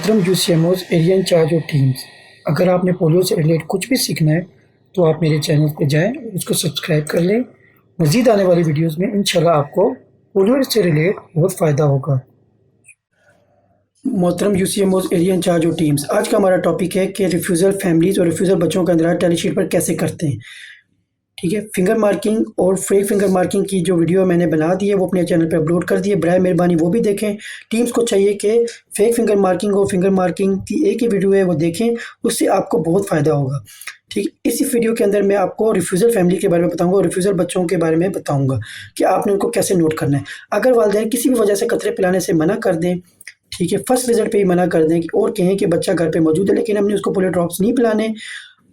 मोहतरम यूसीएमओज area in charge और teams, अगर आपने पोलियो से रिलेटेड कुछ भी सीखना है तो आप मेरे चैनल पे जाएं, उसको सब्सक्राइब कर लें। मज़ीद आने वाली वीडियोस में इंशाल्लाह आपको पोलियो से रिलेटेड बहुत फ़ायदा होगा। मोहतरम यूसीएमओज एरिया इंचार्ज और टीम्स, आज का हमारा टॉपिक है कि रिफ्यूज़ल फैमिलीज़ और रिफ्यूज़ल बच्चों का इंदराज टैली शीट पर कैसे करते हैं। ठीक है, फिंगर मार्किंग और फेक फिंगर मार्किंग की जो वीडियो मैंने बना दी है वो अपने चैनल पे अपलोड कर दी है, बराए मेहरबानी वो भी देखें। टीम्स को चाहिए कि फेक फिंगर मार्किंग और फिंगर मार्किंग की एक ही वीडियो है वो देखें, उससे आपको बहुत फ़ायदा होगा। ठीक, इसी वीडियो के अंदर मैं आपको रिफ्यूज़ल फैमिली के बारे में बताऊंगा और रिफ्यूज़ल बच्चों के बारे में बताऊंगा कि आपने उनको कैसे नोट करना है। अगर वालिदैन किसी भी वजह से कतरे पिलाने से मना कर दें, ठीक है, फर्स्ट विजिट पे ही मना कर दें और कहें कि बच्चा घर पे मौजूद है लेकिन हमने उसको पोलियो ड्रॉप्स नहीं पिलाने,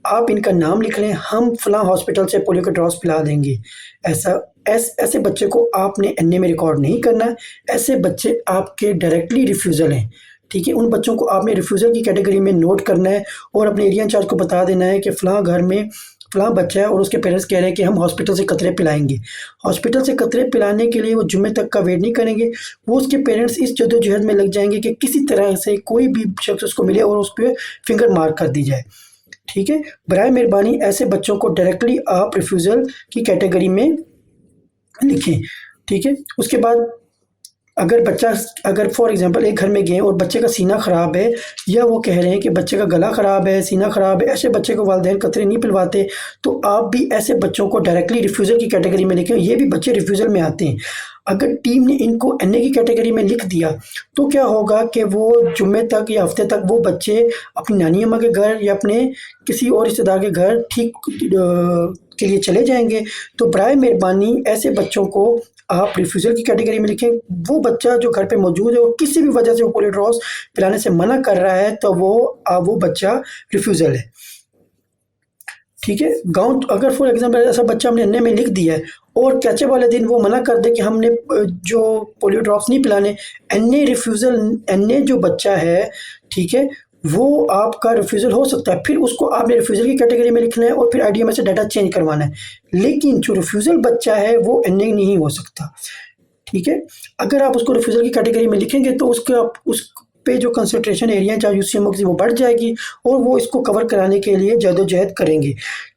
आप इनका नाम लिख लें, हम फलां हॉस्पिटल से पोलियो के ड्रॉप्स पिला देंगे। ऐसे बच्चे को आपने एनए में रिकॉर्ड नहीं करना। ऐसे बच्चे आपके डायरेक्टली रिफ्यूज़ल हैं। ठीक है, उन बच्चों को आपने रिफ्यूज़ल की कैटेगरी में नोट करना है और अपने एरिया इंचार्ज को बता देना है कि फ़लाँ घर में फ़लाँ बच्चा है और उसके पेरेंट्स कह रहे हैं कि हम हॉस्पिटल से कतरे पिलाएंगे। हॉस्पिटल से कतरे पिलाने के लिए वो जुम्मे तक का वेट नहीं करेंगे, वो उसके पेरेंट्स इस जद्दोजहद में लग जाएंगे कि किसी तरह से कोई भी शख्स उसको मिले और उस पर फिंगर मार्क कर दी जाए। ठीक है, बराए मेहरबानी ऐसे बच्चों को डायरेक्टली आप रिफ्यूज़ल की कैटेगरी में लिखें। ठीक है, उसके बाद अगर फॉर एग्जांपल एक घर में गए और बच्चे का सीना ख़राब है या वो कह रहे हैं कि बच्चे का गला ख़राब है, सीना ख़राब है, ऐसे बच्चे को वालिदैन कतरे नहीं पिलवाते, तो आप भी ऐसे बच्चों को डायरेक्टली रिफ्यूज़ल की कैटेगरी में लिखें। ये भी बच्चे रिफ्यूज़ल में आते हैं। अगर टीम ने इनको एनए की कैटेगरी में लिख दिया तो क्या होगा कि वो जुम्मे तक या हफ्ते तक वो बच्चे अपनी नानी अम्मा के घर या अपने किसी और रिश्तेदार के घर ठीक के लिए चले जाएंगे। तो बराए मेहरबानी ऐसे बच्चों को आप रिफ्यूज़ल की कैटेगरी में लिखें। वो बच्चा जो घर पे मौजूद है और किसी भी वजह से वो पोलियो ड्रॉप्स पिलाने से मना कर रहा है तो वो बच्चा रिफ्यूज़ल है। ठीक है, गाँव अगर फॉर एग्जांपल ऐसा बच्चा हमने एनए में लिख दिया है और कैचअप वाले दिन वो मना कर दे कि हमने जो पोलियो ड्रॉप्स नहीं पिलाने, एनए जो बच्चा है, ठीक है, वो आपका रिफ्यूज़ल हो सकता है। फिर उसको आपने रिफ्यूज़ल की कैटेगरी में लिखना है और फिर आईडीएमए से डाटा चेंज करवाना है। लेकिन जो रिफ्यूज़ल बच्चा है वो एनए नहीं हो सकता। ठीक है, अगर आप उसको रिफ्यूज़ल की कैटेगरी में लिखेंगे तो उस पे जो कंसंट्रेशन एरिया चाहे यूसीएमओ की वो बढ़ जाएगी और वो इसको कवर कराने के लिए जद्दोजहद करेंगे।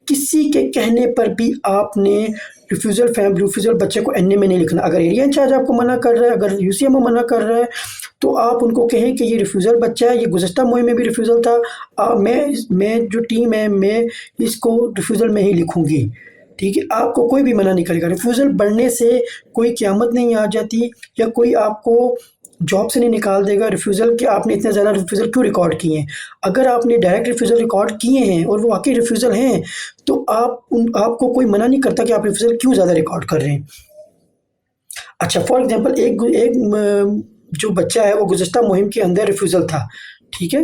किसी के कहने पर भी आपने रिफ्यूज़ल बच्चे को एनए में नहीं लिखना। अगर एरिया इंचार्ज आपको मना कर रहा है, अगर यूसीएमओ मना कर रहा है, तो आप उनको कहें कि ये रिफ्यूज़ल बच्चा है, ये गुज़श्ता मुहिम में भी रिफ्यूज़ल था, मैं जो टीम है मैं इसको रिफ्यूज़ल में ही लिखूँगी। ठीक है, आपको कोई भी मना नहीं करेगा। रिफ्यूज़ल बढ़ने से कोई क़यामत नहीं आ जाती या कोई आपको जॉब से नहीं निकाल देगा। रिफ्यूज़ल कि आपने इतने ज़्यादा रिफ्यूज़ल क्यों रिकॉर्ड किए हैं। अगर आपने डायरेक्ट रिफ्यूज़ल रिकॉर्ड किए हैं और वो वाकई रिफ्यूज़ल हैं तो आपको कोई मना नहीं करता कि आप रिफ्यूज़ल क्यों ज़्यादा रिकॉर्ड कर रहे हैं। अच्छा, फॉर एग्जांपल एक जो बच्चा है वो गुज़श्ता मुहिम के अंदर रिफ्यूज़ल था। ठीक है,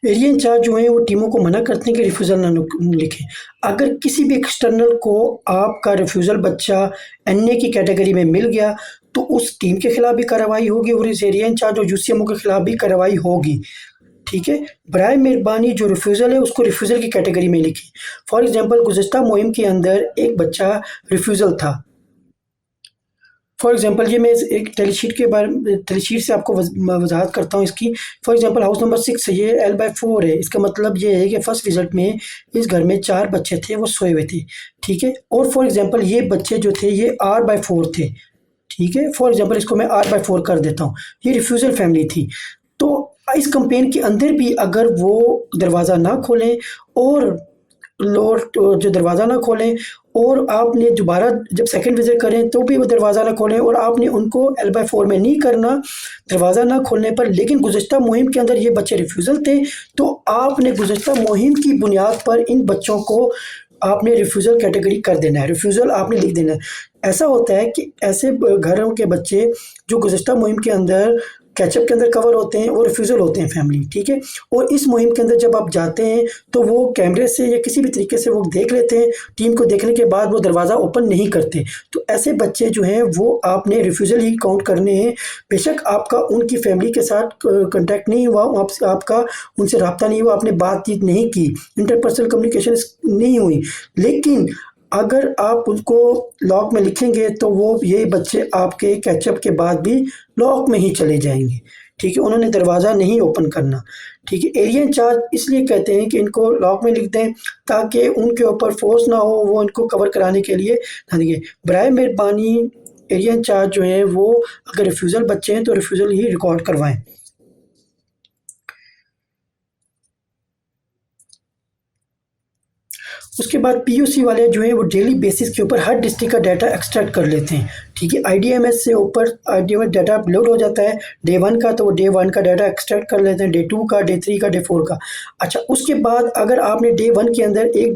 एरिया इंचार्ज जो हैं वो टीमों को मना करते हैं कि रिफ्यूज़ल ना लिखें। अगर किसी भी एक्सटर्नल को आपका रिफ्यूज़ल बच्चा एनए की कैटेगरी में मिल गया तो उस टीम के खिलाफ भी कार्रवाई होगी और इस एरिया इंचार्ज और यूसीएमओ के खिलाफ भी कार्रवाई होगी। ठीक है, बराए मेहरबानी जो रिफ्यूज़ल है उसको रिफ्यूज़ल की कैटेगरी में लिखें। फॉर एग्जांपल गुज़श्ता मुहिम के अंदर एक बच्चा रिफ्यूज़ल था। फॉर एग्जांपल ये मैं एक टैली शीट से आपको वजाहत करता हूँ इसकी। फॉर एग्जांपल हाउस नंबर 6 है, ये L/4 है। इसका मतलब ये है कि फर्स्ट विजिट में इस घर में 4 बच्चे थे, वो सोए हुए थे। ठीक है, और फॉर एग्जांपल ये बच्चे जो थे ये R/4 थे। ठीक है, फॉर एग्जांपल इसको मैं R/4 कर देता हूँ। ये रिफ्यूज़ल फैमिली थी। तो इस कंपेन के अंदर भी अगर वो दरवाज़ा ना खोलें और जो दरवाज़ा ना खोलें और आपने दोबारा जब सेकंड विज़िट करें तो भी वो दरवाज़ा ना खोलें और आपने उनको L/4 में नहीं करना दरवाज़ा ना खोलने पर, लेकिन गुज़श्ता मुहिम के अंदर ये बच्चे रिफ्यूज़ल थे, तो आपने गुज़श्ता मुहिम की बुनियाद पर इन बच्चों को आपने रिफ्यूज़ल कैटेगरी कर देना है, रिफ्यूज़ल आपने लिख देना है। ऐसा होता है कि ऐसे घरों के बच्चे जो गुज़श्ता मुहिम के अंदर कैचअप के अंदर कवर होते हैं और रिफ्यूज़ल होते हैं फैमिली। ठीक है, और इस मुहिम के अंदर जब आप जाते हैं तो वो कैमरे से या किसी भी तरीके से वो देख लेते हैं, टीम को देखने के बाद वो दरवाज़ा ओपन नहीं करते। तो ऐसे बच्चे जो हैं वो आपने रिफ्यूज़ल ही काउंट करने हैं। बेशक आपका उनकी फैमिली के साथ कॉन्टैक्ट नहीं हुआ, आपका उनसे रब्ता नहीं हुआ, आपने बातचीत नहीं की, इंटरपर्सनल कम्युनिकेशन नहीं हुई, लेकिन अगर आप उनको लॉक में लिखेंगे तो वो ये बच्चे आपके कैचअप के बाद भी लॉक में ही चले जाएंगे। ठीक है, उन्होंने दरवाज़ा नहीं ओपन करना। ठीक है, एरिया इंचार्ज इसलिए कहते हैं कि इनको लॉक में लिख दें ताकि उनके ऊपर फोर्स ना हो, वो इनको कवर कराने के लिए ना देंगे। बराए मेहरबानी एरिया इंचार्ज जो है वो अगर रिफ्यूज़ल बच्चे हैं तो रिफ्यूज़ल ही रिकॉर्ड करवाएं। उसके बाद पीओसी वाले जो हैं वो डेली बेसिस के ऊपर हर डिस्ट्रिक्ट का डाटा एक्सट्रैक्ट कर लेते हैं। ठीक है, आईडीएमएस से ऊपर आईडीएमएस डाटा अपलोड हो जाता है डे 1 का, तो वो डे 1 का डाटा एक्सट्रैक्ट कर लेते हैं, डे 2 का, डे 3 का, डे 4 का। अच्छा, उसके बाद अगर आपने डे 1 के अंदर एक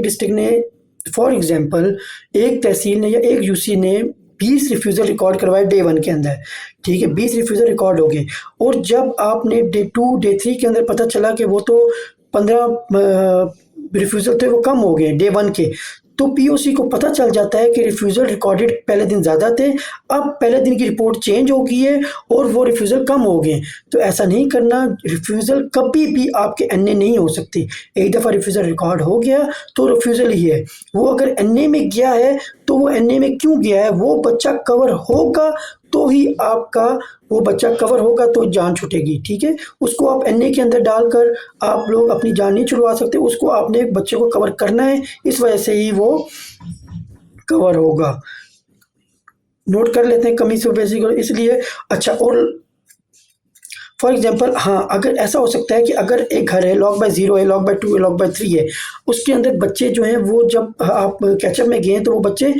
डिस्ट्रिक्ट ने फॉर एग्जांपल एक तहसील ने या एक यूसी ने 20 रिफ्यूज़ल रिकॉर्ड करवाए डे 1 के अंदर। ठीक है, 20 रिफ्यूज़ल रिकॉर्ड हो गए, और जब आपने डे 2 डे 3 के अंदर पता चला कि वो तो 15 रिफ्यूज़ल थे, वो कम हो गए डे 1 के, तो पीओसी को पता चल जाता है कि रिफ्यूज़ल रिकॉर्डेड पहले दिन ज़्यादा थे, अब पहले दिन की रिपोर्ट चेंज हो गई है और वो रिफ्यूज़ल कम हो गए। तो ऐसा नहीं करना, रिफ्यूज़ल कभी भी आपके एनए नहीं हो सकती। एक दफ़ा रिफ्यूज़ल रिकॉर्ड हो गया तो रिफ्यूज़ल ही है। वो अगर एनए में गया है तो वो एनए में क्यों गया है, वो बच्चा कवर होगा तो ही आपका वो बच्चा कवर होगा, तो जान छूटेगी। ठीक है, उसको आप एनए के अंदर डालकर आप लोग अपनी जान नहीं छुड़वा सकते, उसको आपने एक बच्चे को कवर करना है, इस वजह से ही वो कवर होगा। नोट कर लेते हैं कमी से बेसिक, इसलिए। अच्छा, और फॉर एग्जांपल, हाँ, अगर ऐसा हो सकता है कि अगर एक घर है, लॉक बाय 0 है, लॉक बाय 2 है, लॉक बाय 3 है, उसके अंदर बच्चे जो हैं वो जब आप कैचअप में गए तो वो बच्चे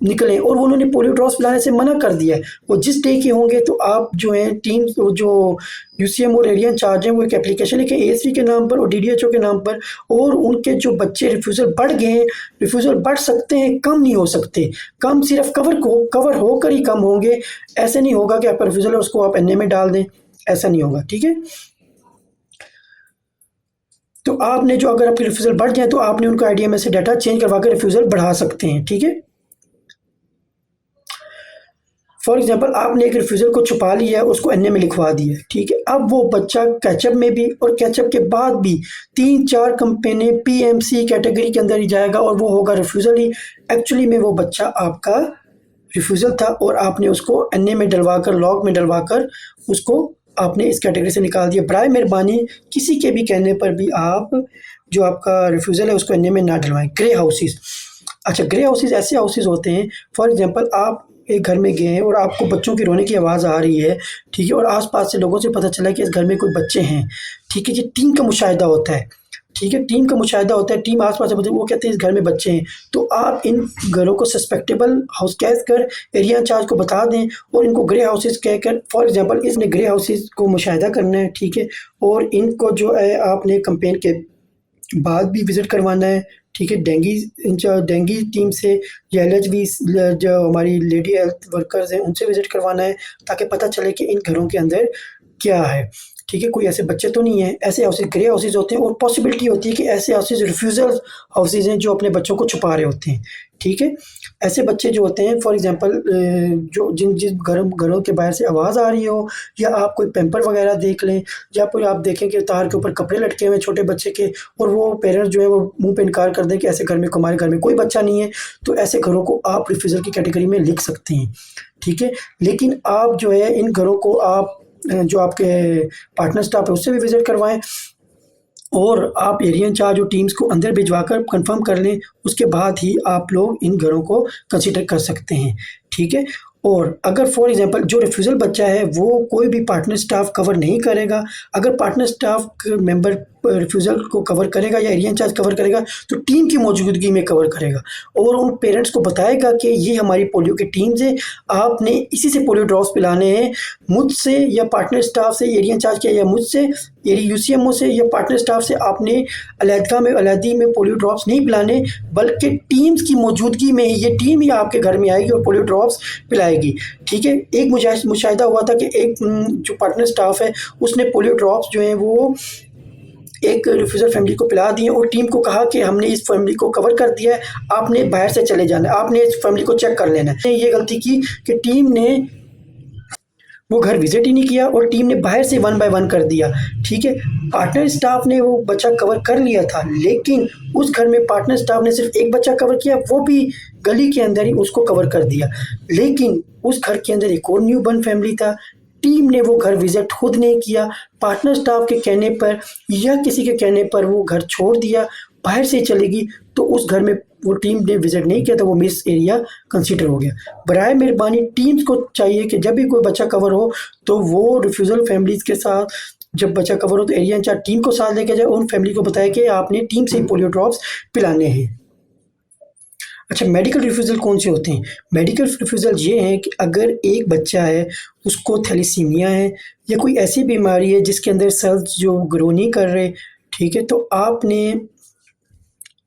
निकले और उन्होंने पोलियो ड्रॉप्स पिलाने से मना कर दिया है। वो जिस डे के होंगे तो आप जो है टीम जो यूसीएम और एरिया इंचार्ज हैं वो एक एप्लीकेशन लिखें एएसपी के नाम पर और डीडीएचओ के नाम पर, और उनके जो बच्चे रिफ्यूज़ल बढ़ गए हैं, रिफ्यूज़ल बढ़ सकते हैं, कम नहीं हो सकते। कम सिर्फ कवर होकर ही कम होंगे। ऐसे नहीं होगा कि आपका रिफ्यूज़ल है उसको आप एनए में डाल दें, ऐसा नहीं होगा। ठीक है, तो आपने जो अगर आपके रिफ्यूज़ल बढ़ जाए तो आपने उनको आईडीएमएस से डाटा चेंज करवा कर रिफ्यूज़ल बढ़ा सकते हैं। ठीक है, फॉर एग्जांपल आपने एक रिफ्यूज़ल को छुपा लिया है, उसको एनए में लिखवा दिया। ठीक है, अब वो बच्चा कैचअप में भी और कैचअप के बाद भी 3-4 कंपनी पीएमसी कैटेगरी के अंदर ही जाएगा और वो होगा रिफ्यूज़ल ही। एक्चुअली में वो बच्चा आपका रिफ्यूज़ल था और आपने उसको एनए में डलवाकर, लॉक में डलवाकर उसको आपने इस कैटेगरी से निकाल दिया। बराए मेहरबानी किसी के भी कहने पर भी आप जो आपका रिफ्यूज़ल है उसको एनए में ना डलवाएं। ग्रे हाउसेस, अच्छा, ग्रे हाउसेस ऐसे हाउसेस होते हैं, फॉर एग्जांपल आप एक घर में गए हैं और आपको बच्चों की रोने की आवाज़ आ रही है। ठीक है, और आसपास से लोगों से पता चला कि इस घर में कोई बच्चे हैं। ठीक है, ये टीम का मुशाहिदा होता है। ठीक है, टीम का मुशाहिदा होता है, टीम आसपास से वो कहते हैं इस घर में बच्चे हैं, तो आप इन घरों को सस्पेक्टेबल हाउस कह कर एरिया इंचार्ज को बता दें और इनको ग्रे हाउसेस कहकर, फॉर एग्जांपल इसने ग्रे हाउसेस को मुशाहिदा करना है। ठीक है, और इनको जो है आपने कैंपेन के बाद भी विज़िट करवाना है। ठीक है, डेंगी टीम से या एलएचवी जो हमारी लेडी हेल्थ वर्कर्स हैं उनसे विज़िट करवाना है ताकि पता चले कि इन घरों के अंदर क्या है। ठीक है, कोई ऐसे बच्चे तो नहीं है। ऐसे हाउसेज ग्रे हाउसेज होते हैं और पॉसिबिलिटी होती है कि ऐसे हाउसेज रिफ्यूज़ल हाउसेज हैं जो अपने बच्चों को छुपा रहे होते हैं। ठीक है, ऐसे बच्चे जो होते हैं, फॉर एग्जांपल जो जिस घरों के बाहर से आवाज़ आ रही हो, या आप कोई पैम्पर वगैरह देख लें, या फिर आप देखें कि तार के ऊपर कपड़े लटके हुए हैं छोटे बच्चे के और वो पेरेंट्स जो है वो मुंह पे इनकार कर दें कि ऐसे घर में हमारे घर में कोई बच्चा नहीं है, तो ऐसे घरों को आप रिफ्यूज़ल की कैटेगरी में लिख सकते हैं। ठीक है, लेकिन आप जो है इन घरों को आप जो आपके पार्टनर स्टाफ है उससे भी विज़िट करवाएं और आप एरिया इंचार्ज और टीम्स को अंदर भिजवाकर कंफर्म कर लें। उसके बाद ही आप लोग इन घरों को कंसीडर कर सकते हैं। ठीक है, और अगर फॉर एग्जांपल जो रिफ्यूज़ल बच्चा है वो कोई भी पार्टनर स्टाफ कवर नहीं करेगा, अगर पार्टनर स्टाफ मेंबर रिफ्यूज़ल को कवर करेगा या एरिया इंचार्ज कवर करेगा तो टीम की मौजूदगी में कवर करेगा और उन पेरेंट्स को बताएगा कि ये हमारी पोलियो की टीम्स है, आपने इसी से पोलियो ड्रॉप्स पिलाने हैं, मुझसे या पार्टनर स्टाफ से एरिया इंचार्ज किया या मुझसे एरिया यूसीएमओ से या पार्टनर स्टाफ से आपने अलहदी में पोलियो ड्रॉप्स नहीं पिलाने, बल्कि टीम्स की मौजूदगी में ही ये टीम ही आपके घर में आएगी और पोलियो ड्रॉप्स पिलाएगी। ठीक है, एक मुशाहिदा हुआ था कि एक जो पार्टनर स्टाफ है उसने पोलियो ड्रॉप्स जो हैं वो एक रिफ्यूज़ल फैमिली को पिला दिए और टीम को कहा कि हमने इस फैमिली को कवर कर दिया है, आपने बाहर से चले जाना है, आपने इस फैमिली को चेक कर लेना है। ये गलती की कि टीम ने वो घर विजिट ही नहीं किया और टीम ने बाहर से 1 बाय 1 कर दिया। ठीक है, पार्टनर स्टाफ ने वो बच्चा कवर कर लिया था, लेकिन उस घर में पार्टनर स्टाफ ने सिर्फ एक बच्चा कवर किया, वो भी गली के अंदर ही उसको कवर कर दिया। लेकिन उस घर के अंदर एक और न्यू बर्न फैमिली था, टीम ने वो घर विज़िट खुद नहीं किया, पार्टनर स्टाफ के कहने पर या किसी के कहने पर वो घर छोड़ दिया, बाहर से चली गई, तो उस घर में वो टीम ने विज़िट नहीं किया, तो वो मिस एरिया कंसीडर हो गया। बराए मेहरबानी टीम्स को चाहिए कि जब भी कोई बच्चा कवर हो तो वो रिफ्यूज़ल फैमिलीज़ के साथ, जब बच्चा कवर हो तो एरिया इंचार्ज टीम को साथ लेके जाए, उन फैमिली को बताए कि आपने टीम से ही पोलियो ड्रॉप्स पिलाने हैं। अच्छा, मेडिकल रिफ्यूज़ल कौन से होते हैं? मेडिकल रिफ्यूज़ल ये हैं कि अगर एक बच्चा है, उसको थैलेसीमिया है या कोई ऐसी बीमारी है जिसके अंदर सेल्स जो ग्रो नहीं कर रहे, ठीक है, तो आपने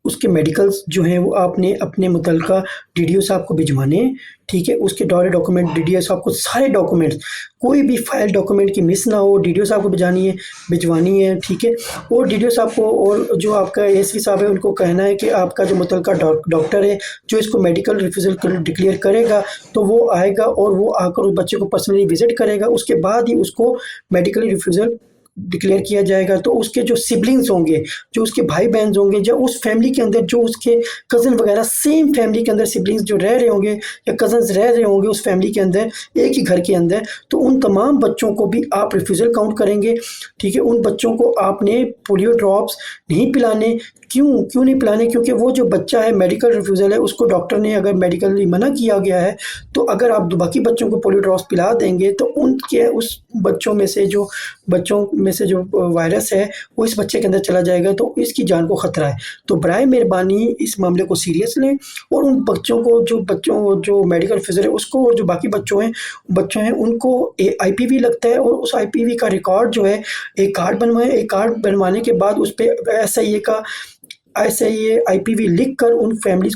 उसके मेडिकल्स जो हैं वो आपने अपने मुतल्लिका डीडीओ साहब को भिजवाने हैं, ठीक है। उसके सारे डॉक्यूमेंट डीडीओ साहब को, सारे डॉक्यूमेंट्स, कोई भी फाइल डॉक्यूमेंट की मिस ना हो, डीडीओ साहब को भिजवानी है, ठीक है। और डीडीओ साहब को और जो आपका एएसपी साहब है उनको कहना है कि आपका जो मुतल्लिका डॉक्टर है जो इसको मेडिकल रिफ्यूज़ल डिक्लेयर करेगा, तो वो आएगा और वो आकर उस बच्चे को पर्सनली विज़िट करेगा, उसके बाद ही उसको मेडिकल रिफ्यूज़ल डिक्लेयर किया जाएगा। तो उसके जो सिबलिंग्स होंगे, जो उसके भाई-बहन होंगे, या उस फैमिली के अंदर जो उसके कज़न वगैरह सेम फैमिली के अंदर सिबलिंग्स जो रह रहे होंगे या कज़न्स रह रहे होंगे उस फैमिली के अंदर, एक ही घर के अंदर, तो उन तमाम बच्चों को भी आप रिफ्यूज़ल काउंट करेंगे, ठीक है। उन बच्चों को आपने पोलियो ड्रॉप्स नहीं पिलाने। क्यों नहीं पिलाने? क्योंकि वो जो बच्चा है मेडिकल रिफ्यूज़ल है, उसको डॉक्टर ने अगर मेडिकली मना किया गया है, तो अगर आप बाकी बच्चों को पोलियो ड्रॉप्स पिला देंगे तो उनके उस बच्चों में से जो वायरस है वो इस बच्चे के अंदर चला जाएगा, तो इसकी जान को ख़तरा है। तो बराए मेहरबानी इस मामले को सीरियस लें और उन बच्चों को जो मेडिकल रिफ्यूज़ल है उसको, और जो बाकी बच्चों हैं उनको आईपीवी लगता है, और उस आईपीवी का रिकॉर्ड जो है एक कार्ड बनवाएं। एक कार्ड बनवाने के बाद उस पर एसआईए आईपीवी लिख कर उन फैमिलीज़ को